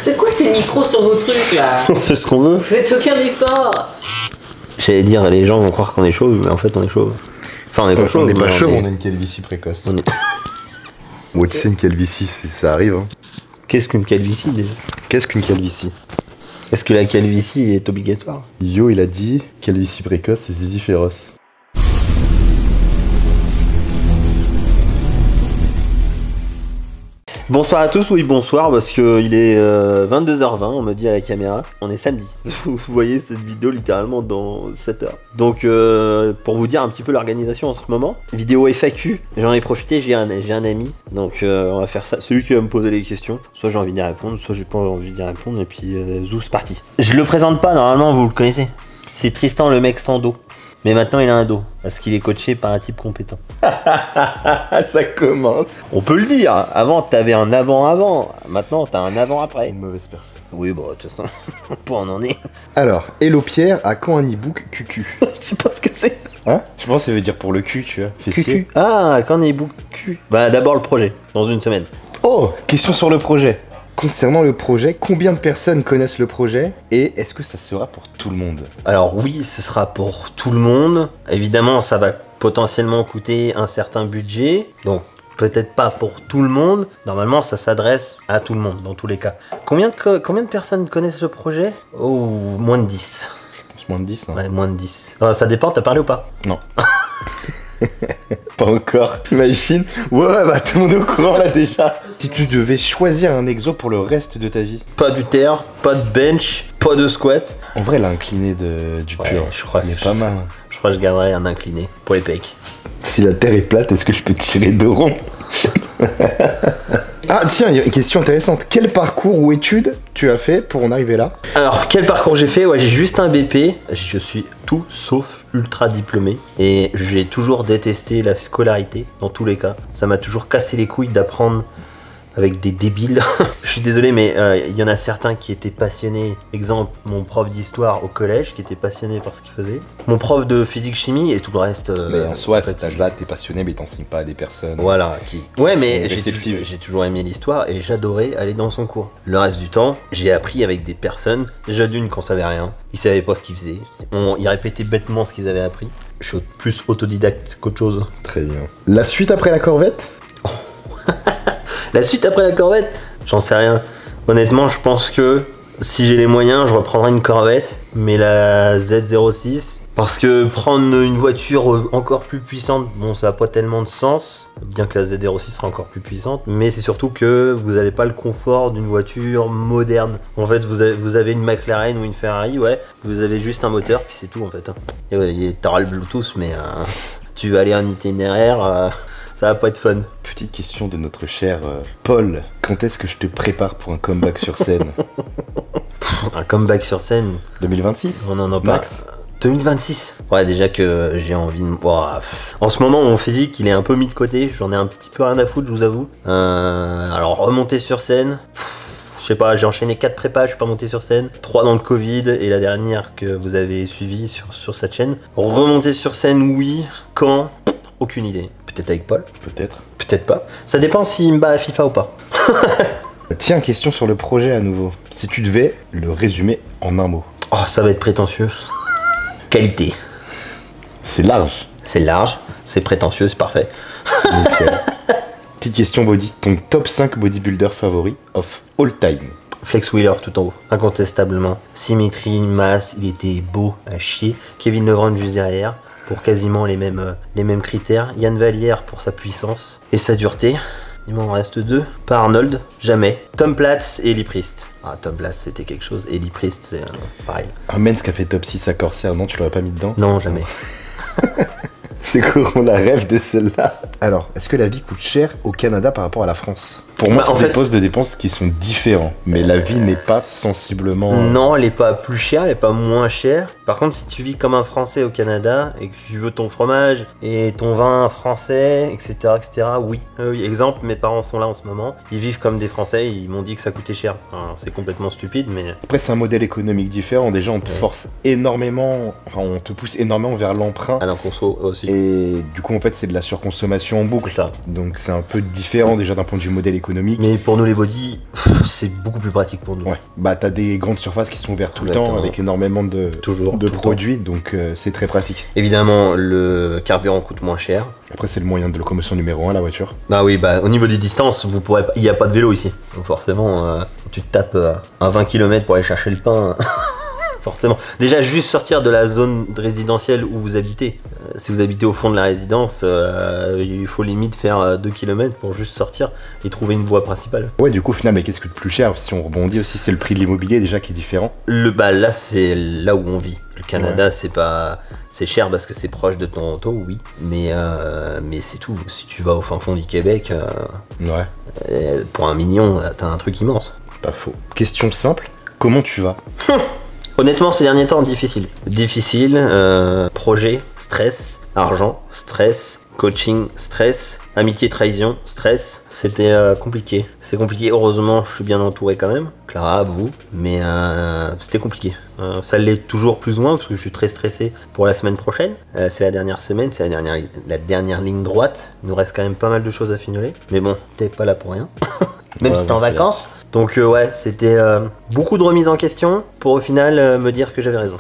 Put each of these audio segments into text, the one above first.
C'est quoi ces micros sur vos trucs là? On fait ce qu'on veut. Vous faites aucun effort. J'allais dire, les gens vont croire qu'on est chauve, mais en fait on est chauve. Enfin on est pas chauve. On n'est pas mais chauve, on a une calvitie précoce. on est- Ouais, tu sais, une calvitie, ça arrive. Hein. Qu'est-ce qu'une calvitie déjà? Qu'est-ce qu'une calvitie? Est-ce que la calvitie est obligatoire? Yo, il a dit calvitie précoce, c'est zizi féroce. Bonsoir à tous, oui bonsoir, parce que il est 22h20, on me dit à la caméra, on est samedi. Vous voyez cette vidéo littéralement dans 7 heures. Donc pour vous dire un petit peu l'organisation en ce moment, vidéo FAQ, j'en ai profité, j'ai un ami, donc on va faire ça, celui qui va me poser les questions, soit j'ai envie d'y répondre, soit j'ai pas envie d'y répondre, et puis zou c'est parti. Je le présente pas, normalement vous le connaissez, c'est Tristan le mec sans dos. Mais maintenant il a un dos, parce qu'il est coaché par un type compétent. Ça commence. On peut le dire, avant t'avais un avant-avant, maintenant t'as un avant-après. Une mauvaise personne. Oui, bah de toute façon, on en est. Alors, Hello Pierre, à quand un e-book QQ? Je sais pas ce que c'est. Hein? Je pense que ça veut dire pour le cul, tu vois. Fessier. QQ. Ah, quand on est book Q. Bah d'abord le projet, dans une semaine. Oh, question sur le projet. Concernant le projet, combien de personnes connaissent le projet et est-ce que ça sera pour tout le monde? Alors oui, ce sera pour tout le monde. Évidemment, ça va potentiellement coûter un certain budget. Donc peut-être pas pour tout le monde. Normalement, ça s'adresse à tout le monde, dans tous les cas. Combien de personnes connaissent le projet? Oh, moins de 10. Je pense moins de 10. Hein. Ouais, moins de 10. Alors, ça dépend, t'as parlé ou pas? Non. Pas encore, t'imagines? Ouais, bah tout le monde est au courant là déjà. Si tu devais choisir un exo pour le reste de ta vie. Pas du terre, pas de bench, pas de squat. En vrai, l'incliné du Ouais, pur, je crois il est que pas mal. Je crois que je garderai un incliné pour les pecs. Si la terre est plate, est-ce que je peux tirer deux ronds? Ah tiens, il y a une question intéressante. Quel parcours ou études tu as fait pour en arriver là? Alors, quel parcours j'ai fait? Ouais, j'ai juste un BP. Je suis tout sauf ultra diplômé. Et j'ai toujours détesté la scolarité, dans tous les cas. Ça m'a toujours cassé les couilles d'apprendre avec des débiles. Je suis désolé, mais il y en a certains qui étaient passionnés. Exemple, mon prof d'histoire au collège, qui était passionné par ce qu'il faisait. Mon prof de physique-chimie et tout le reste. Mais en soi, à en fait, cet âge-là, t'es passionné, mais t'enseignes pas à des personnes. Voilà, qui. Ouais, mais sont réceptives. j'ai toujours aimé l'histoire et j'adorais aller dans son cours. Le reste du temps, j'ai appris avec des personnes, déjà d'une qu'on savait rien, ils savaient pas ce qu'ils faisaient, ils répétaient bêtement ce qu'ils avaient appris. Je suis plus autodidacte qu'autre chose. Très bien. La suite après la Corvette? La suite après la Corvette, j'en sais rien. Honnêtement, je pense que si j'ai les moyens, je reprendrai une Corvette, mais la Z06. Parce que prendre une voiture encore plus puissante, bon, ça n'a pas tellement de sens. Bien que la Z06 sera encore plus puissante, mais c'est surtout que vous n'avez pas le confort d'une voiture moderne. En fait, vous avez une McLaren ou une Ferrari, ouais, vous avez juste un moteur, puis c'est tout en fait. Et ouais, t'auras le Bluetooth, mais tu vas aller en itinéraire. Ça va pas être fun. Petite question de notre cher Paul. Quand est-ce que je te prépare pour un comeback sur scène? Un comeback sur scène. 2026? On en a pas. Max? 2026. Ouais, déjà que j'ai envie de... Ouah, en ce moment, mon physique, il est un peu mis de côté. J'en ai un petit peu rien à foutre, je vous avoue. Alors, remonter sur scène... Je sais pas, j'ai enchaîné 4 prépas, je suis pas monté sur scène. 3 dans le Covid et la dernière que vous avez suivie sur cette chaîne. Remonter sur scène, oui. Quand? Aucune idée. Peut-être avec Paul. Peut-être. Peut-être pas. Ça dépend s'il me bat à FIFA ou pas. Tiens, question sur le projet à nouveau. Si tu devais le résumer en un mot. Oh, ça va être prétentieux. Qualité. C'est large. C'est large, c'est prétentieux, c'est parfait. C'est nickel. Petite question body. Ton top 5 bodybuilder favori of all time? Flex Wheeler tout en haut, incontestablement. Symétrie, masse, il était beau à chier. Kevin Legrand juste derrière, pour quasiment les mêmes critères. Yann Vallière pour sa puissance et sa dureté. Il m'en reste 2. Pas Arnold, jamais. Tom Platz et Eli Priest. Ah, Tom Platz c'était quelque chose. Eli Priest c'est pareil. Un mens qui a fait top 6 à Corsair, non, tu l'aurais pas mis dedans? Non, jamais. C'est qu'on la rêve de celle-là. Alors, est-ce que la vie coûte cher au Canada par rapport à la France? Pour moi, Bah, en c'est des fait, postes de dépenses qui sont différents, mais la vie n'est pas sensiblement... Non, elle est pas plus chère, elle est pas moins chère. Par contre, si tu vis comme un Français au Canada et que tu veux ton fromage et ton vin français, etc., oui. Oui, exemple, mes parents sont là en ce moment. Ils vivent comme des Français. Ils m'ont dit que ça coûtait cher. Alors, c'est complètement stupide, mais Après, c'est un modèle économique différent. Déjà, on te force énormément, enfin, on te pousse énormément vers l'emprunt. à l'enconso aussi. Et du coup, en fait, c'est de la surconsommation en boucle. C'est ça. Donc c'est un peu différent déjà d'un point de vue modèle économique. Mais pour nous les body, c'est beaucoup plus pratique pour nous. Ouais, bah t'as des grandes surfaces qui sont ouvertes tout le temps Exactement. avec énormément de Toujours. de tout le produits, donc c'est très pratique. Évidemment, le carburant coûte moins cher. Après, c'est le moyen de locomotion numéro 1, la voiture. Bah oui, bah au niveau des distances, il n'y a pas de vélo ici. Donc forcément, tu te tapes un 20 km pour aller chercher le pain. Forcément. Déjà, juste sortir de la zone résidentielle où vous habitez. Si vous habitez au fond de la résidence, il faut limite faire 2 km pour juste sortir et trouver une voie principale. Ouais, du coup, au final, mais qu'est-ce que de plus cher? Si on rebondit aussi, c'est le prix de l'immobilier déjà qui est différent. Bah là, c'est là où on vit. Le Canada, c'est cher parce que c'est proche de Toronto, oui. Mais c'est tout. Si tu vas au fin fond du Québec, Ouais, pour 1 million, t'as un truc immense. pas faux. Question simple, comment tu vas? Honnêtement, ces derniers temps, difficile. Difficile, projet, stress, argent, stress, coaching, stress, amitié, trahison, stress. C'était compliqué. C'est compliqué. Heureusement, je suis bien entouré quand même. Clara, vous. Mais c'était compliqué. Ça l'est toujours plus ou moins parce que je suis très stressé pour la semaine prochaine. C'est la dernière semaine, c'est la dernière ligne droite. Il nous reste quand même pas mal de choses à fignoler. Mais bon, t'es pas là pour rien. Même si t'es en vacances. Donc ouais, c'était beaucoup de remises en question pour au final me dire que j'avais raison.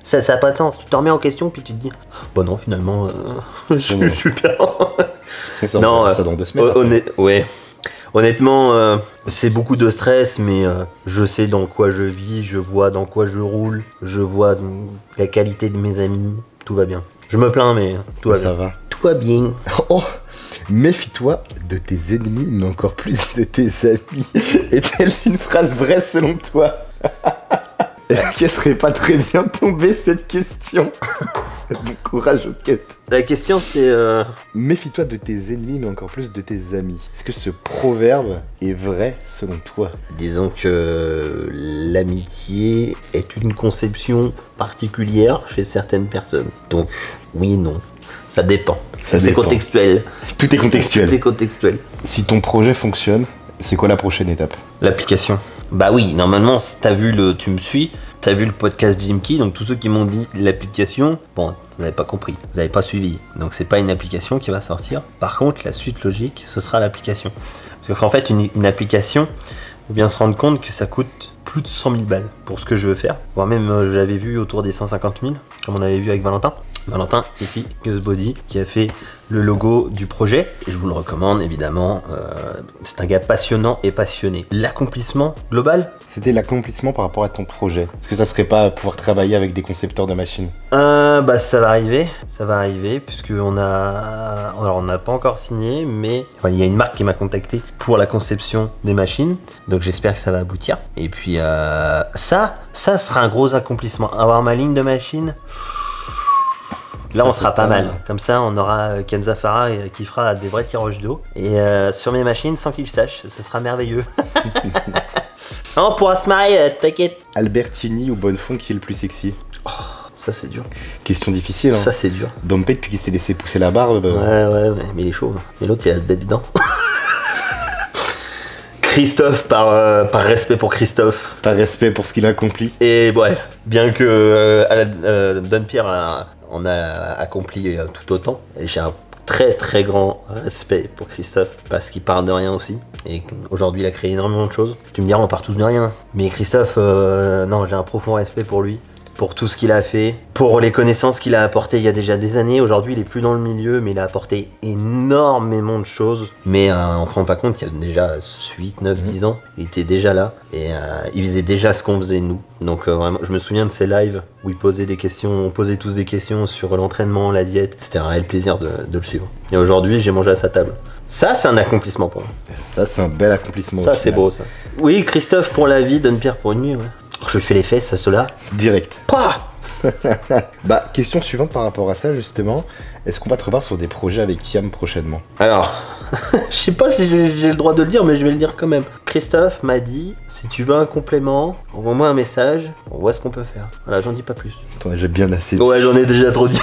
Ça a pas de sens. Tu te remets en question puis tu te dis, bon non finalement, je suis bien. Ça, Non, ça dans 2 semaines. Ouais. Honnêtement, c'est beaucoup de stress, mais je sais dans quoi je vis, je vois dans quoi je roule, je vois la qualité de mes amis, tout va bien. Je me plains, mais tout va Ça bien. va. Tout va bien. Oh, méfie-toi de tes ennemis, mais encore plus de tes amis. Est-elle une phrase vraie selon toi? Qu'elle serait pas très bien tombée cette question? Bon courage aux quêtes. La question c'est... Méfie-toi de tes ennemis, mais encore plus de tes amis. Est-ce que ce proverbe est vrai selon toi? Disons que l'amitié est une conception particulière chez certaines personnes. Donc, oui et non. Ça dépend. Ça C'est dépend. contextuel. Tout est contextuel. C'est contextuel. Si ton projet fonctionne, c'est quoi la prochaine étape? L'application. Bah oui, normalement, si t'as vu tu me suis, t'as vu le podcast Jim Key, donc tous ceux qui m'ont dit l'application, bon, vous n'avez pas compris, vous n'avez pas suivi. Donc c'est pas une application qui va sortir. Par contre, la suite logique, ce sera l'application. Parce qu'en fait, une application, faut bien se rendre compte que ça coûte plus de 100 000 balles pour ce que je veux faire. Voire même, j'avais vu autour des 150 000, comme on avait vu avec Valentin. Valentin, ici, Guzzbody, qui a fait le logo du projet. Et je vous le recommande, évidemment. C'est un gars passionnant et passionné. L'accomplissement global, C'était l'accomplissement par rapport à ton projet. Est-ce que ça serait pas pouvoir travailler avec des concepteurs de machines? bah ça va arriver, puisque on n'a pas encore signé, mais enfin, il y a une marque qui m'a contacté pour la conception des machines, donc j'espère que ça va aboutir. Et puis ça sera un gros accomplissement. Avoir ma ligne de machine, là Ça, on sera c'est pas pas mal. mal. Comme ça on aura Kenza Farah qui fera des vrais tirages d'eau. Et sur mes machines, sans qu'il sache, ce sera merveilleux. On pourra se marier, t'inquiète. Albertini ou Bonnefond, qui est le plus sexy? Ça c'est dur, Question difficile, hein. ça c'est dur. Dompet, depuis qu'il s'est laissé pousser la barbe. Ouais, mais il est chaud. Mais l'autre, il a le bête dedans. Christophe, par respect pour Christophe. Par respect pour ce qu'il a accompli. Et ouais, bien que Don Pierre en a accompli tout autant. Et j'ai un très très grand respect pour Christophe parce qu'il part de rien aussi. Et aujourd'hui, il a créé énormément de choses. Tu me diras, on part tous de rien. Mais Christophe, non, j'ai un profond respect pour lui. Pour tout ce qu'il a fait, pour les connaissances qu'il a apportées il y a déjà des années. Aujourd'hui, il est plus dans le milieu, mais il a apporté énormément de choses. Mais on se rend pas compte qu'il y a déjà 8, 9, 10 ans, il était déjà là. Et il faisait déjà ce qu'on faisait nous. Donc vraiment, je me souviens de ces lives où il posait des questions, on posait tous des questions sur l'entraînement, la diète. C'était un réel plaisir de le suivre. Et aujourd'hui, j'ai mangé à sa table. Ça, c'est un accomplissement pour moi. Ça, c'est un bel accomplissement. Ça, au c'est final. beau, ça. Oui, Christophe pour la vie, Don Pierre pour une nuit, ouais. Je fais les fesses à cela. Direct. Pas. Bah, question suivante par rapport à ça, justement. Est-ce qu'on va te revoir sur des projets avec Yam prochainement? Alors, je sais pas si j'ai le droit de le dire, mais je vais le dire quand même. Christophe m'a dit, si tu veux un complément, envoie-moi un message, on voit ce qu'on peut faire. Voilà, j'en dis pas plus. T'en as déjà bien assez dit. Ouais, j'en ai déjà trop dit.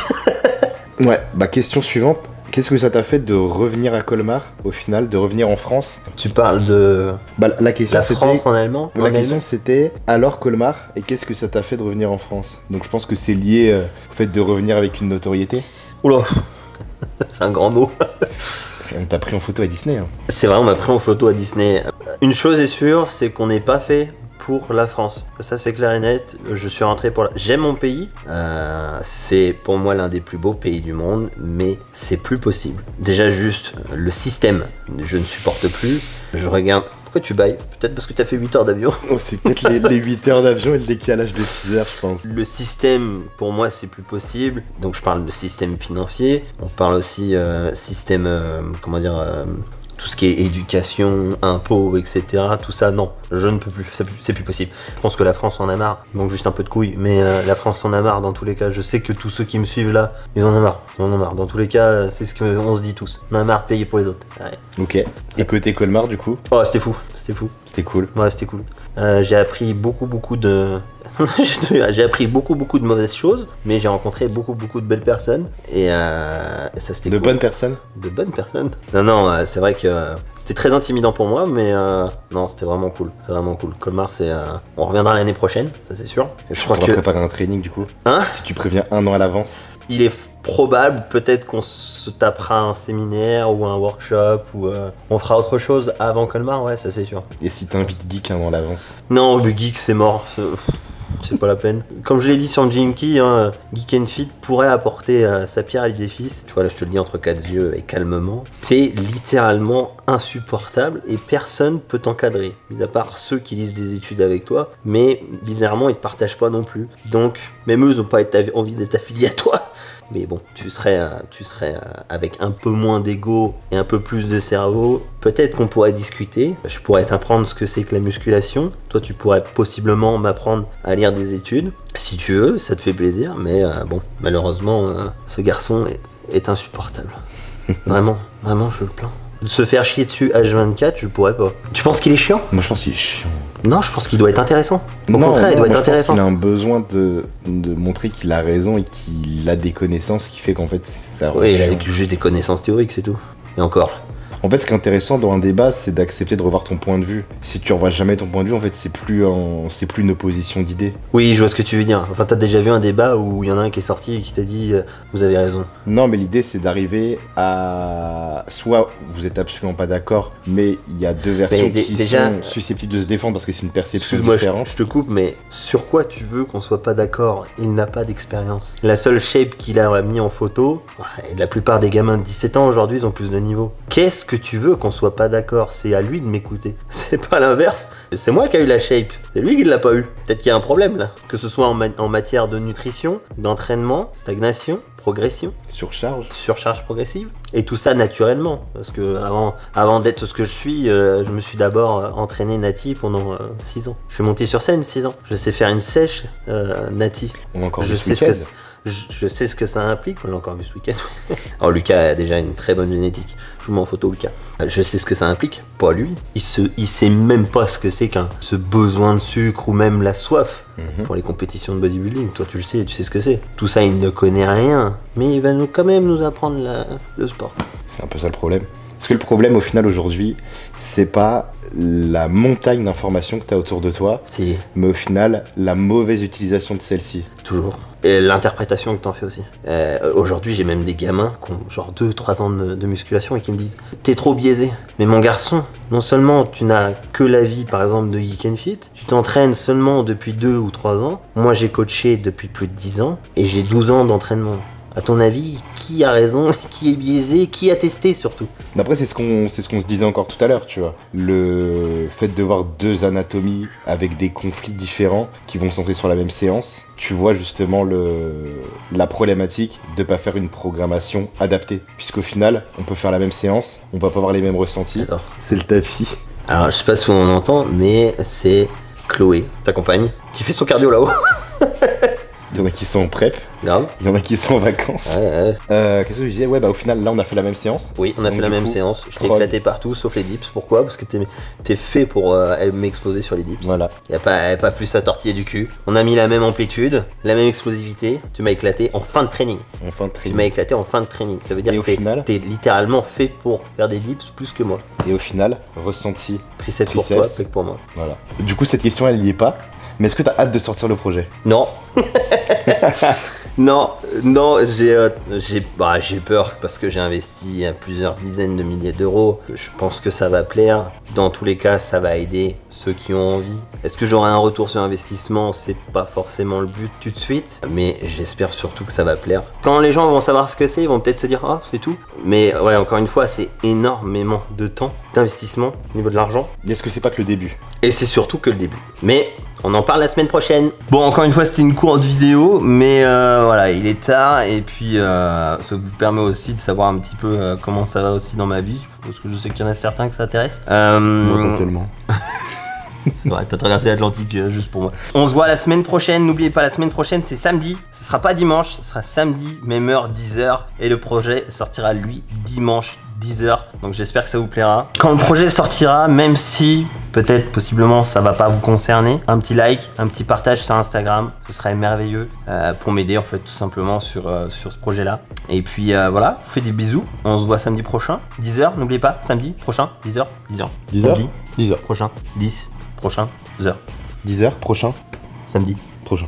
Ouais, bah, question suivante. Qu'est-ce que ça t'a fait de revenir à Colmar, au final, de revenir en France? Tu parles de Bah, la question la c'était... France en allemand? La question c'était, alors Colmar, et qu'est-ce que ça t'a fait de revenir en France? Donc je pense que c'est lié au fait de revenir avec une notoriété. Oula, c'est un grand mot. On t'a pris en photo à Disney. Hein. C'est vrai, on m'a pris en photo à Disney. Une chose est sûre, c'est qu'on n'est pas fait pour la France. Ça c'est clair et net. Je suis rentré pour J'aime mon pays. C'est pour moi l'un des plus beaux pays du monde, mais c'est plus possible. Déjà juste le système, je ne supporte plus. Je regarde... Pourquoi tu bailles? Peut-être parce que tu as fait 8 heures d'avion. Oh, c'est peut-être les 8 heures d'avion et le décalage de 6 heures, je pense. Le système, pour moi, c'est plus possible. Donc je parle de système financier. On parle aussi système, comment dire... tout ce qui est éducation, impôts, etc. Tout ça, non, je ne peux plus, c'est plus possible. Je pense que la France en a marre, il manque juste un peu de couilles, mais la France en a marre dans tous les cas. Je sais que tous ceux qui me suivent là, ils en ont marre, Dans tous les cas, c'est ce qu'on se dit tous. On a marre de payer pour les autres. Ouais. Ok. Et côté Colmar, du coup? Oh, c'était fou. C'était cool. Ouais, c'était cool. J'ai appris beaucoup de... j'ai appris beaucoup de mauvaises choses, mais j'ai rencontré beaucoup de belles personnes et ça c'était De cool. bonnes personnes? De bonnes personnes. Non, c'est vrai que c'était très intimidant pour moi, mais non, c'était vraiment cool. C'est vraiment cool. Colmar, c'est... on reviendra l'année prochaine, ça c'est sûr. Je crois que... préparer un training du coup. Hein? Si tu préviens 1 an à l'avance. Il est probable, peut-être qu'on se tapera un séminaire ou un workshop ou on fera autre chose avant Colmar, ouais, ça c'est sûr. Et si t'invites Geek 1 an à l'avance? Non, le geek c'est mort. C'est pas la peine. Comme je l'ai dit sur Jinky, hein, Geek and Fit pourrait apporter sa pierre à l'édifice. Tu vois, là je te le dis entre quatre yeux et calmement. T'es littéralement insupportable et personne peut t'encadrer. Mis à part ceux qui lisent des études avec toi, mais bizarrement ils te partagent pas non plus. Donc, même eux ils ont pas envie d'être affiliés à toi. Mais bon, tu serais avec un peu moins d'ego et un peu plus de cerveau. Peut-être qu'on pourrait discuter. Je pourrais t'apprendre ce que c'est que la musculation. Toi, tu pourrais possiblement m'apprendre à lire des études. Si tu veux, ça te fait plaisir. Mais bon, malheureusement, ce garçon est insupportable. Vraiment, je le plains. De se faire chier dessus H24, je pourrais pas. Tu penses qu'il est chiant? Moi je pense qu'il est chiant. Non, je pense qu'il doit être intéressant. Au contraire, il doit être intéressant. Il a un besoin de montrer qu'il a raison et qu'il a des connaissances qui fait qu'en fait ça. Oui, il a juste des connaissances théoriques, c'est tout. Et encore. En fait, ce qui est intéressant dans un débat, c'est d'accepter de revoir ton point de vue. Si tu revois jamais ton point de vue, en fait, c'est plus une opposition d'idées. Oui, je vois ce que tu veux dire. Enfin, t'as déjà vu un débat où il y en a un qui est sorti et qui t'a dit vous avez raison. Non, mais l'idée, c'est d'arriver à... Soit vous êtes absolument pas d'accord, mais il y a deux versions qui sont susceptibles de se défendre parce que c'est une perception différente. Je te coupe, mais sur quoi tu veux qu'on soit pas d'accord? Il n'a pas d'expérience. La seule shape qu'il a mis en photo, et la plupart des gamins de 17 ans aujourd'hui, ils ont plus de niveau. Qu'est-ce que tu veux qu'on soit pas d'accord? C'est à lui de m'écouter. C'est pas l'inverse. C'est moi qui a eu la shape. C'est lui qui l'a pas eu. Peut-être qu'il y a un problème là. Que ce soit en matière de nutrition, d'entraînement, stagnation, progression, surcharge progressive, et tout ça naturellement, parce que avant d'être ce que je suis, je me suis d'abord entraîné nati pendant 6 ans. Je suis monté sur scène 6 ans. Je sais faire une sèche nati. On a encore je sais ce que ça implique, on l'a encore vu ce week-end. Alors Lucas a déjà une très bonne génétique. Je vous mets en photo Lucas. Je sais ce que ça implique, pas lui. Il sait même pas ce que c'est ce besoin de sucre ou même la soif pour les compétitions de bodybuilding. Toi tu le sais, tu sais ce que c'est. Tout ça il ne connaît rien, mais il va quand même nous apprendre le sport. C'est un peu ça le problème. Parce que le problème au final aujourd'hui, c'est pas la montagne d'informations que tu as autour de toi, mais au final la mauvaise utilisation de celle-ci. Toujours. Et l'interprétation que t'en fais aussi. Aujourd'hui, j'ai même des gamins qui ont genre 2-3 ans de musculation et qui me disent « T'es trop biaisé ». Mais mon garçon, non seulement tu n'as que la vie, par exemple, de Geek and Fit, tu t'entraînes seulement depuis 2 ou 3 ans. Moi, j'ai coaché depuis plus de 10 ans et j'ai 12 ans d'entraînement. À ton avis, qui a raison, qui est biaisé, qui a testé surtout? D'après, c'est ce qu'on se disait encore tout à l'heure, tu vois. Le fait de voir deux anatomies avec des conflits différents qui vont se centrer sur la même séance, tu vois justement la problématique de pas faire une programmation adaptée. Puisqu'au final, on peut faire la même séance, on va pas avoir les mêmes ressentis. Attends. C'est le tapis. Alors, je sais pas si on entend, mais c'est Chloé, ta compagne, qui fait son cardio là-haut. Il y en a qui sont en prep, Grave. il y en a qui sont en vacances. Ouais. Qu'est-ce que je disais? Ouais, bah au final, là, on a fait la même séance. Oui, on a Donc, fait la du même coup, séance. Je t'ai prod. éclaté partout sauf les dips. Pourquoi? Parce que t'es fait pour m'exposer sur les dips. Voilà. Y a pas plus à tortiller du cul. On a mis la même amplitude, la même explosivité. Tu m'as éclaté en fin de training. En fin de Tu training. m'as éclaté en fin de training. Ça veut dire Et au que final t'es littéralement fait pour faire des dips plus que moi. Et au final, ressenti. Triceps pour Triceps. toi, pec pour moi. Voilà. Du coup, cette question, elle y est pas. Mais est-ce que t'as hâte de sortir le projet? Non. non, j'ai peur parce que j'ai investi plusieurs dizaines de milliers d'euros. Je pense que ça va plaire. Dans tous les cas, ça va aider ceux qui ont envie. Est-ce que j'aurai un retour sur investissement? C'est pas forcément le but tout de suite, mais j'espère surtout que ça va plaire. Quand les gens vont savoir ce que c'est, ils vont peut-être se dire ah c'est tout. Mais ouais, encore une fois, c'est énormément de temps, d'investissement au niveau de l'argent. Est-ce que c'est pas que le début? Et c'est surtout que le début. Mais on en parle la semaine prochaine. Bon, encore une fois, c'était une courte vidéo, mais voilà, il est tard. Et puis, ça vous permet aussi de savoir un petit peu comment ça va aussi dans ma vie. Parce que je sais qu'il y en a certains que ça intéresse. Non, pas tellement. C'est vrai, t'as traversé l'Atlantique juste pour moi. On se voit la semaine prochaine. N'oubliez pas, la semaine prochaine, c'est samedi. Ce sera pas dimanche, ce sera samedi, même heure, 10h. Et le projet sortira, lui, dimanche, 10h. Donc j'espère que ça vous plaira. Quand le projet sortira, même si peut-être, possiblement, ça va pas vous concerner, un petit like, un petit partage sur Instagram, ce serait merveilleux pour m'aider, en fait, tout simplement sur ce projet-là. Et puis voilà, je vous fais des bisous. On se voit samedi prochain, 10h. N'oubliez pas, samedi prochain, 10h, 10h. 10h Samedi 10h. prochain, 10 prochain, 10h. 10h prochain. Samedi Prochain.